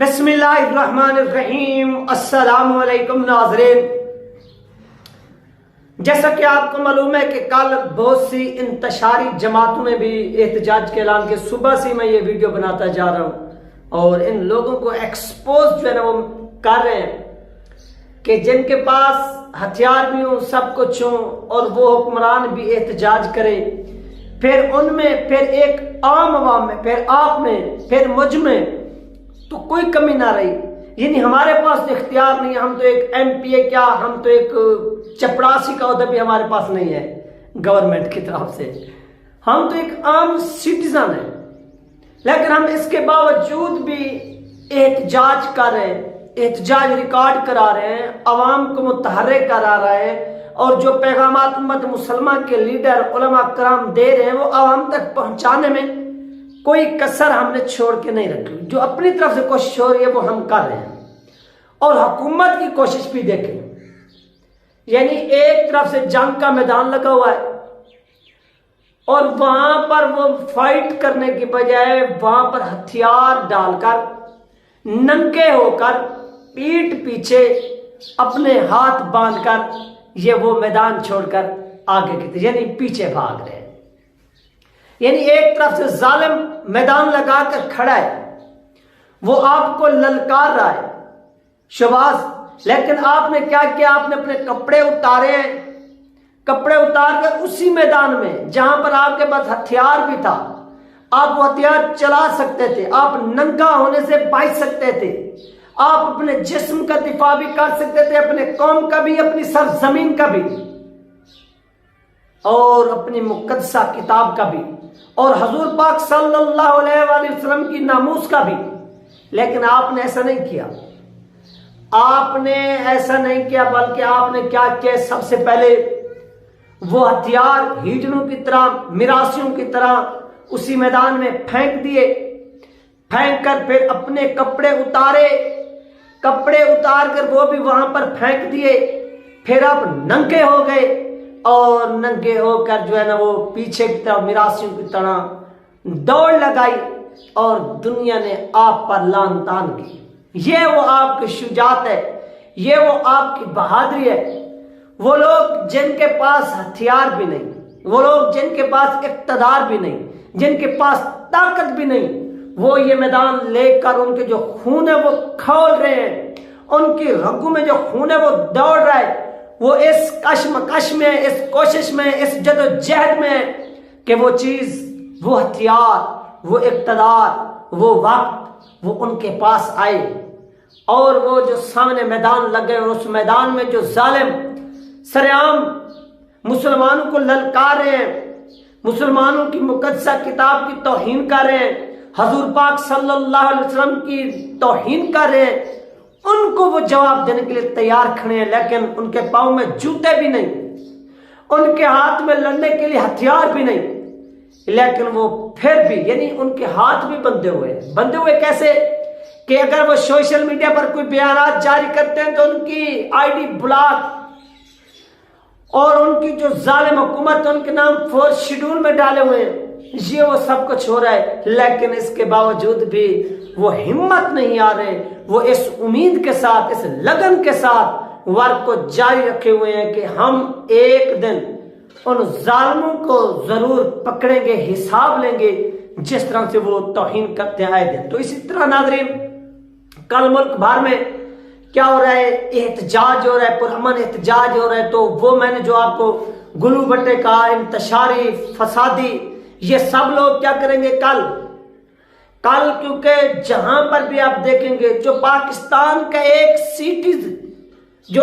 बिस्मिल्लाहिर्रहमानिर्रहीम। अस्सलामुअलैकुम नाज़रीन, जैसा कि आपको मालूम है कि कल बहुत सी इंतशारी जमातों ने भी एहतजाज के ऐलान के सुबह से मैं ये वीडियो बनाता जा रहा हूँ और इन लोगों को एक्सपोज जो है ना वो कर रहे हैं कि जिनके पास हथियार भी हों, सब कुछ हों और वो हुक्मरान भी एहतजाज करें, फिर उनमें, फिर एक आम आवाम में, फिर आप में, फिर मुझ में तो कोई कमी ना रही। यानी हमारे पास तो इख्तियार नहीं है, हम तो एक एमपीए क्या, हम तो एक चपरासी का उहदा भी हमारे पास नहीं है गवर्नमेंट की तरफ से, हम तो एक आम सिटीजन है। लेकिन हम इसके बावजूद भी एहतजाज कर रहे हैं, एहतजाज रिकॉर्ड करा रहे हैं, अवाम को मुतहर्रिक करा रहे हैं और जो पैगामात उम्मत मुसलमा के लीडर उलमा कराम दे रहे हैं वो अवाम तक पहुंचाने में कोई कसर हमने छोड़ के नहीं रखी। जो अपनी तरफ से कोशिश हो रही है वो हम कर रहे हैं और हुकूमत की कोशिश भी देखें। यानी एक तरफ से जंग का मैदान लगा हुआ है और वहां पर वो फाइट करने की बजाय वहां पर हथियार डालकर, नंगे होकर, पीठ पीछे अपने हाथ बांधकर ये वो मैदान छोड़कर आगे की यानी पीछे भाग रहे हैं। यानी एक तरफ से जालिम मैदान लगाकर खड़ा है, वो आपको ललकार रहा है शबाज, लेकिन आपने क्या किया, आपने अपने कपड़े उतारे हैं, कपड़े उतार कर उसी मैदान में जहां पर आपके पास हथियार भी था, आप वो हथियार चला सकते थे, आप नंगा होने से बच सकते थे, आप अपने जिस्म का दिफा भी कर सकते थे, अपने कौम का भी, अपनी सरजमीन का भी और अपनी मुकद्दसा किताब का भी और हजूर पाक सल्लल्लाहु अलैहि वसल्लम की नामूस का भी। लेकिन आपने ऐसा नहीं किया, आपने ऐसा नहीं किया, बल्कि आपने क्या किया, सबसे पहले वो हथियार हिजड़ों की तरह, मिरासियों की तरह उसी मैदान में फेंक दिए, फेंक कर फिर अपने कपड़े उतारे, कपड़े उतार कर वो भी वहां पर फेंक दिए, फिर आप नंगे हो गए और नंगे होकर जो है ना वो पीछे की तरफ मिरासियों की तरह दौड़ लगाई और दुनिया ने आप पर लान तान की। ये वो आपकी शुजात है, ये वो आपकी बहादुरी है। वो लोग जिनके पास हथियार भी नहीं, वो लोग जिनके पास इक़्तिदार भी नहीं, जिनके पास ताकत भी नहीं, वो ये मैदान लेकर उनके जो खून है वो खौल रहे हैं, उनकी रगों में जो खून है वो दौड़ रहा है। वो इस कश्मकश में, इस कोशिश में, इस जदोजहद में कि वो चीज, वो हथियार, वो इक़्तिदार, वो वक्त वो उनके पास आए और वो जो सामने मैदान लगे और उस मैदान में जो जालिम सरेआम मुसलमानों को ललकार रहे हैं, मुसलमानों की मुकद्दसा किताब की तौहीन कर रहे हैं, हजूर पाक सल्लल्लाहु अलैहि वसल्लम की तौहीन कर रहे हैं, उनको वो जवाब देने के लिए तैयार खड़े हैं। लेकिन उनके पाँव में जूते भी नहीं, उनके हाथ में लड़ने के लिए हथियार भी नहीं, लेकिन वो फिर भी, यानी उनके हाथ भी बंधे हुए। बंधे हुए कैसे कि अगर वो सोशल मीडिया पर कोई बयान जारी करते हैं तो उनकी आईडी ब्लॉक और उनकी जो जालिम हुकूमत उनके नाम फोर्थ शेड्यूल में डाले हुए हैं। ये वो सब कुछ हो रहा है, लेकिन इसके बावजूद भी वो हिम्मत नहीं आ रहे, वो इस उम्मीद के साथ, इस लगन के साथ वर्क को जारी रखे हुए हैं कि हम एक दिन उन जालिमों को जरूर पकड़ेंगे, हिसाब लेंगे जिस तरह से वो तौहीन करते आए थे। तो इसी तरह नाज़रीन, कल मुल्क भर में क्या हो रहा है, एहतजाज हो रहा है, पुरअमन एहतजाज हो रहा है। तो वो मैंने जो आपको गुलू भट्टे का, इंतशारी, फसादी, ये सब लोग क्या करेंगे कल, क्योंकि जहां पर भी आप देखेंगे जो पाकिस्तान का एक सिटीजन जो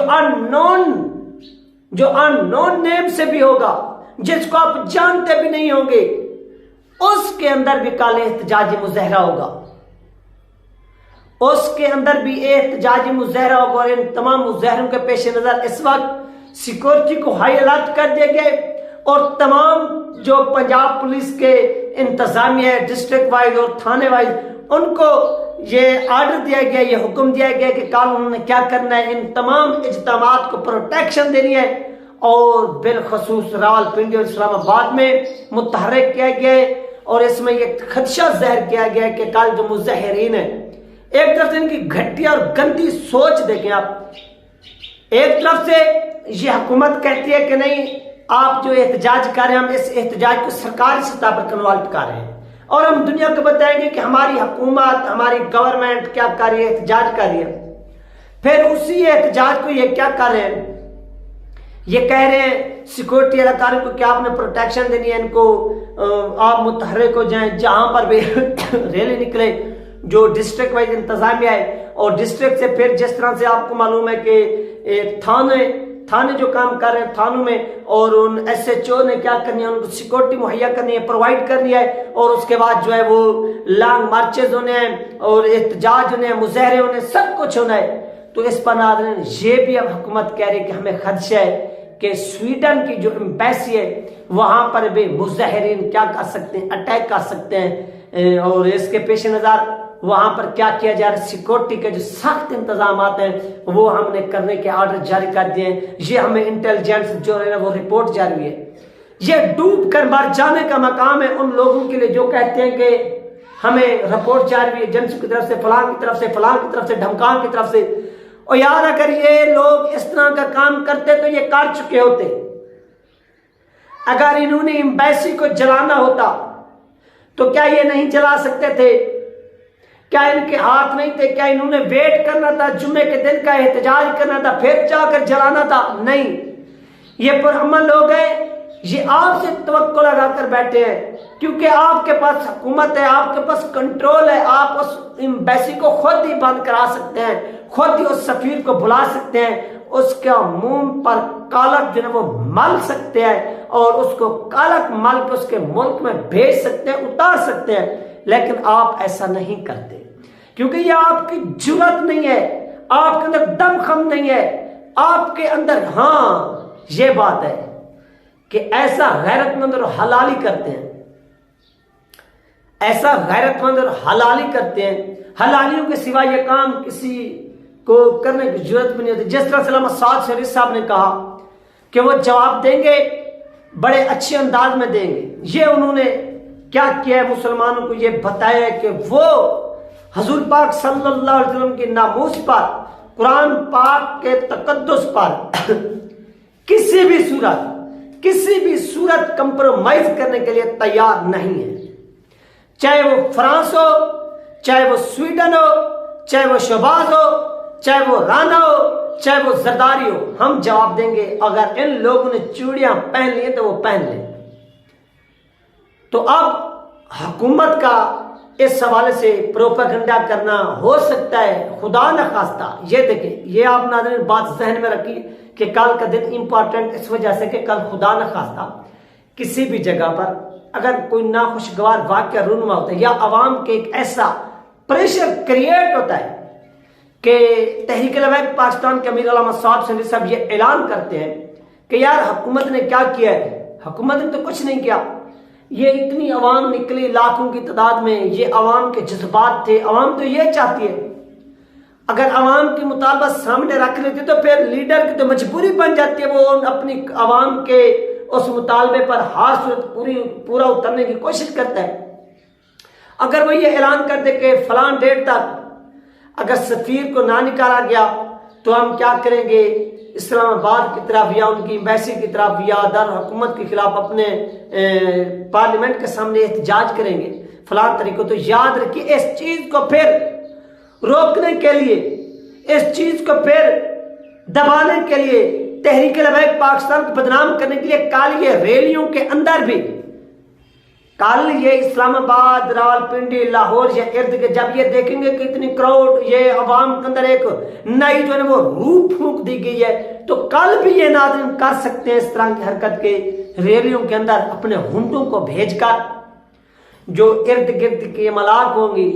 अननोन नेम से भी होगा, जिसको आप जानते भी नहीं होंगे, उसके अंदर भी कल एहतजाजी मुजाहरा होगा, उसके अंदर भी एहतजाजी मुजाहरा होगा। और इन तमाम मुजाहरों के पेश नजर इस वक्त सिक्योरिटी को हाई अलर्ट कर दिया गया और तमाम जो पंजाब पुलिस के इंतजामिया है, डिस्ट्रिक्ट वाइज और थाने वाइज, उनको ये आर्डर दिया गया, ये हुक्म दिया गया कि कल उन्होंने क्या करना है, इन तमाम इज्तिमात को प्रोटेक्शन देनी है और बिलखसूस रावलपिंडी और इस्लामाबाद में मुतहर्रिक किया गया है। और इसमें यह खदशा ज़ाहिर किया गया है कि कल जो मुज़ाहिरीन है एक तरफ से इनकी घटिया और गंदी सोच देखें आप। एक तरफ से ये हुकूमत कहती है कि नहीं, आप जो एहतजाज कर रहे हैं, हम इस एहतजाज को सरकारी सतह पर कन्वर्ट कर रहे हैं और हम दुनिया को बताएंगे कि हमारी हुकूमत, हमारी गवर्नमेंट क्या कर रही है, एहतजाज कर रही है। फिर उसी एहतजाज को ये क्या कर रहे हैं, ये कह रहे हैं सिक्योरिटी एहलकारों को क्या आपने प्रोटेक्शन देनी है, इनको आप मुतहर्रिक हो जाएं, जहां पर भी रैली निकले जो डिस्ट्रिक्ट वाइज इंतजामिया है। और डिस्ट्रिक्ट से फिर जिस तरह से आपको मालूम है कि थाने जो काम कर रहे हैं थानों में, और उन SHO ने क्या करनी है, उनको सिक्योरिटी मुहैया करनी है, प्रोवाइड करनी है। और उसके बाद जो है वो लॉन्ग मार्चेज होने हैं और एहतजाज होने हैं, मुजाहरे होने हैं, सब कुछ होना है। तो इस पर नाज़रीन ये भी अब हुकूमत कह रही है कि हमें खदशा है कि स्वीडन की जो एम्बेसी है वहां पर भी मुजाहिरीन क्या कर सकते हैं, अटैक कर सकते हैं। और इसके पेश नज़र वहां पर क्या किया जा रहा है, सिक्योरिटी के जो सख्त इंतजाम हैं वो हमने करने के ऑर्डर जारी कर दिए हैं। ये हमें इंटेलिजेंस जो है वो रिपोर्ट जारी है। ये डूब कर मर जाने का मकाम है उन लोगों के लिए जो कहते हैं कि हमें रिपोर्ट जारी हुई है एजेंसी की तरफ से, फलां की तरफ से, फलां की तरफ से, ढमकान की तरफ से। और याद अगर ये लोग इस तरह का काम करते तो ये कर चुके होते। अगर इन्होंने एम्बेसी को जलाना होता तो क्या ये नहीं जला सकते थे? क्या इनके हाथ नहीं थे? क्या इन्होंने वेट करना था, जुम्मे के दिन का एहतजाज करना था, फिर जाकर जलाना था? नहीं, ये पुरअमल लोग हैं, ये आपसे तवक्कुल लगाकर बैठे हैं क्योंकि आपके पास हुकूमत है, आपके पास कंट्रोल है। आप उस एम्बेसी को खुद ही बंद करा सकते हैं, खुद ही उस सफीर को बुला सकते हैं, उसका मुंह पर कालक जो है वो मल सकते हैं और उसको कालक मल के उसके मुल्क में भेज सकते हैं, उतार सकते हैं। लेकिन आप ऐसा नहीं करते क्योंकि ये आपकी जुर्रत नहीं है, आपके अंदर दमखम नहीं है, आपके अंदर हाँ ये बात है कि ऐसा गैरतमंद और हलाली करते हैं, ऐसा गैरतमंद और हलाली करते हैं। हलालियों के सिवा ये काम किसी को करने की जरूरत भी नहीं होती। जिस तरह सलामत साद शरीफ साहब ने कहा कि वो जवाब देंगे, बड़े अच्छे अंदाज में देंगे। ये उन्होंने क्या किया है, मुसलमानों को ये बताया कि वो हजूर पाक सल्लल्लाहु अलैहि वसल्लम की नामूस पर, कुरान पाक के तकद्दुस पर किसी भी सूरत कंप्रोमाइज करने के लिए तैयार नहीं है। चाहे वो फ्रांस हो, चाहे वो स्वीडन हो, चाहे वो शहबाज हो, चाहे वो राना हो, चाहे वो जरदारी हो, हम जवाब देंगे। अगर इन लोगों ने चूड़ियां पहन ली तो वो पहन लें। तो अब हुकूमत का इस हवाले से प्रोपेगेंडा करना हो सकता है, खुदा न खास्ता। ये देखें, ये आप नाज़रीन बात जहन में रखिए कि कल का दिन इंपॉर्टेंट इस वजह से कि कल खुदा न खास्ता किसी भी जगह पर अगर कोई नाखुशगवार वाक़या रूनुमा होता है या अवाम के एक ऐसा प्रेशर क्रिएट होता है कि तहरीक लबैक पाकिस्तान के अमीर अल्लामा साद शरीफ साहब ये ऐलान करते हैं कि यार हुकूमत ने क्या किया है, हुकूमत ने तो कुछ नहीं किया, ये इतनी अवाम निकली लाखों की तादाद में, ये अवाम के जज्बात थे, अवाम तो ये चाहती है। अगर अवाम की मुतालबा सामने रख लेते तो फिर लीडर की तो मजबूरी बन जाती है, वो अपनी अवाम के उस मुतालबे पर हर सूरत पूरा उतरने की कोशिश करता है। अगर वो ये ऐलान कर दे कि फलां डेट तक अगर सफीर को ना निकाला गया तो हम क्या करेंगे, इस्लामाबाद की तरफ या उनकी एम्बेसी की तरफ या दर हुकूमत के खिलाफ अपने पार्लियामेंट के सामने एहतजाज करेंगे फलां तरीकों, तो याद रखिए इस चीज को फिर रोकने के लिए, इस चीज को फिर दबाने के लिए, तहरीक लबैक पाकिस्तान को बदनाम करने के लिए कल ये रैलियों के अंदर भी, कल ये इस्लामाबाद, रावलपिंडी, लाहौर या इर्द गिर्द जब ये देखेंगे कि इतनी क्राउड, ये अवाम के अंदर एक नई जो है वो रूह फूंक दी गई है, तो कल भी ये नाज़रीन कर सकते हैं इस तरह की हरकत के रैलियों के अंदर अपने हुंडों को भेजकर, जो इर्द गिर्द की मलाक होंगी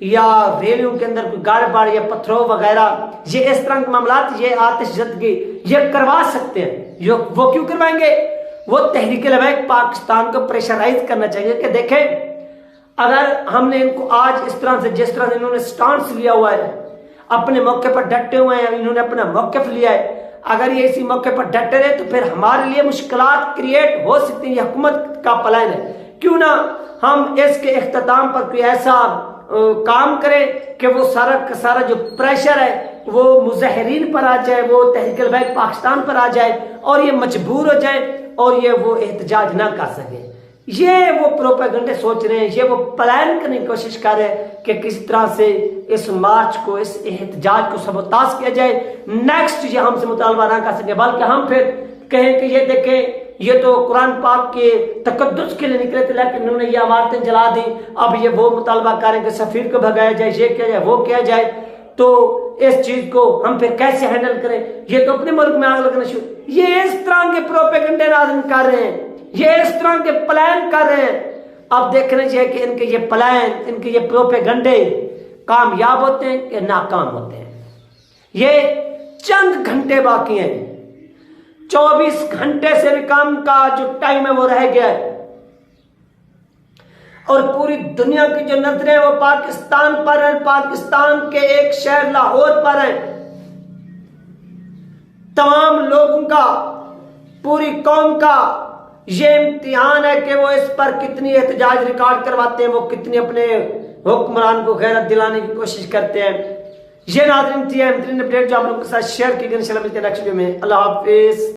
या रैलियों के अंदर कोई गड़बड़ या पत्थरों वगैरह, ये इस तरह के मामला, ये आतिशजदगी ये करवा सकते हैं। वो क्यों करवाएंगे? वो तहरीक लबैक पाकिस्तान को प्रेशराइज करना चाहिए कि देखें अगर हमने इनको आज इस तरह से, जिस तरह से इन्होंने स्टांस लिया हुआ है, अपने मौके पर डटे हुए हैं, इन्होंने अपना मौक़िफ़ लिया है, अगर ये इसी मौके पर डटे रहे तो फिर हमारे लिए मुश्किलात क्रिएट हो सकती है। हुकूमत का प्लान है, क्यों ना हम इसके इख्तिताम पर कोई ऐसा काम करे कि वो सारा का सारा जो प्रेशर है वो मुजाहिरीन पर आ जाए, वो तहरीक बैक पाकिस्तान पर आ जाए और ये मजबूर हो जाए और ये वो एहतजाज ना कर सके। ये वो प्रोपेगेंडे सोच रहे हैं, ये वो प्लान करने की कोशिश कर रहे हैं कि किस तरह से इस मार्च को, इस एहतजाज को सबोताज किया जाए। नेक्स्ट ये हमसे मुतालबा ना कर सके, बल्कि हम फिर कहें कि ये देखें ये तो कुरान पाक के तकद्दुस के लिए निकले थे लेकिन उन्होंने ये इमारतें जला दी, अब ये वो मुतालबा करें कि सफीर को भगाया जाए, ये किया जाए, वो किया जाए। तो इस चीज को हम फिर कैसे हैंडल करें? ये तो अपने मुल्क में आग लगना शुरू, ये इस तरह के प्रोपेगेंडे नाज़िल कर रहे हैं, ये इस तरह के प्लान कर रहे हैं। अब देखना चाहिए कि इनके ये प्लान, इनके ये प्रोपेगेंडे कामयाब होते हैं कि नाकाम होते हैं। ये चंद घंटे बाकी हैं, 24 घंटे से भी कम का जो टाइम है वो रह गया है और पूरी दुनिया की जो नजरें वो पाकिस्तान पर है, पाकिस्तान के एक शहर लाहौर पर है। तमाम लोगों का, पूरी कौम का ये इम्तिहान है कि वो इस पर कितनी एहतजाज रिकॉर्ड करवाते हैं, वो कितनी अपने हुक्मरान को गैरत दिलाने की कोशिश करते हैं। ये नाज़रीन थी अपडेट जो आप लोगों के साथ शेयर की गई। इंशाल्लाह मिलते हैं नेक्स्ट वीडियो में। अल्लाह हाफिज।